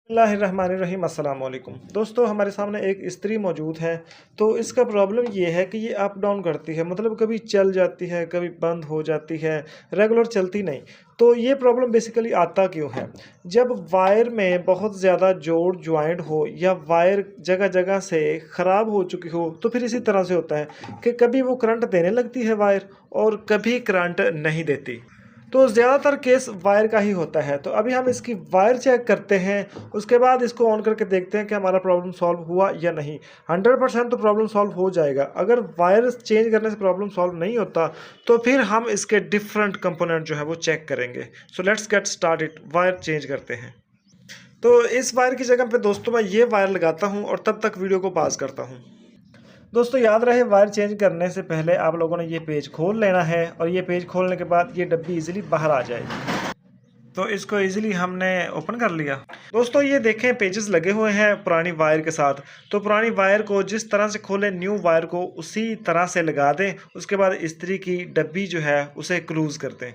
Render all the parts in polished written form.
बिस्मिल्लाहिर्रहमानिर्रहीम अस्सलाम वालेकुम दोस्तों, हमारे सामने एक इस्त्री मौजूद है। तो इसका प्रॉब्लम ये है कि ये अप डाउन करती है, मतलब कभी चल जाती है, कभी बंद हो जाती है, रेगुलर चलती नहीं। तो ये प्रॉब्लम बेसिकली आता क्यों है? जब वायर में बहुत ज़्यादा जोड़ ज्वाइंट हो या वायर जगह जगह से ख़राब हो चुकी हो, तो फिर इसी तरह से होता है कि कभी वो करंट देने लगती है वायर और कभी करंट नहीं देती। तो ज़्यादातर केस वायर का ही होता है। तो अभी हम इसकी वायर चेक करते हैं, उसके बाद इसको ऑन करके देखते हैं कि हमारा प्रॉब्लम सॉल्व हुआ या नहीं। 100% तो प्रॉब्लम सॉल्व हो जाएगा। अगर वायर चेंज करने से प्रॉब्लम सॉल्व नहीं होता, तो फिर हम इसके डिफरेंट कंपोनेंट जो है वो चेक करेंगे। So let's get started. Wire change करते हैं। तो इस वायर की जगह पे दोस्तों मैं ये वायर लगाता हूँ और तब तक वीडियो को पॉज करता हूँ। दोस्तों याद रहे, वायर चेंज करने से पहले आप लोगों ने ये पेज खोल लेना है और ये पेज खोलने के बाद ये डब्बी इजीली बाहर आ जाएगी। तो इसको इजीली हमने ओपन कर लिया। दोस्तों ये देखें, पेजेस लगे हुए हैं पुरानी वायर के साथ। तो पुरानी वायर को जिस तरह से खोलें, न्यू वायर को उसी तरह से लगा दें। उसके बाद इस्त्री की डब्बी जो है उसे क्लोज कर दें।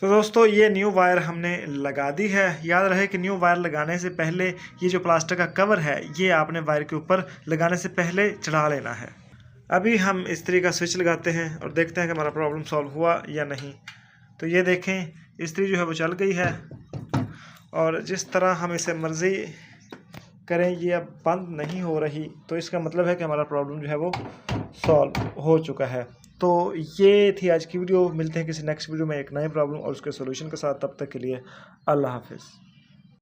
तो दोस्तों ये न्यू वायर हमने लगा दी है। याद रहे कि न्यू वायर लगाने से पहले ये जो प्लास्टिक का कवर है, ये आपने वायर के ऊपर लगाने से पहले चढ़ा लेना है। अभी हम इस्त्री का स्विच लगाते हैं और देखते हैं कि हमारा प्रॉब्लम सॉल्व हुआ या नहीं। तो ये देखें, इस्त्री जो है वो चल गई है और जिस तरह हम इसे मर्ज़ी करें ये अब बंद नहीं हो रही। तो इसका मतलब है कि हमारा प्रॉब्लम जो है वो सॉल्व हो चुका है। तो ये थी आज की वीडियो। मिलते हैं किसी नेक्स्ट वीडियो में एक नए प्रॉब्लम और उसके सॉल्यूशन के साथ। तब तक के लिए अल्लाह हाफिज़।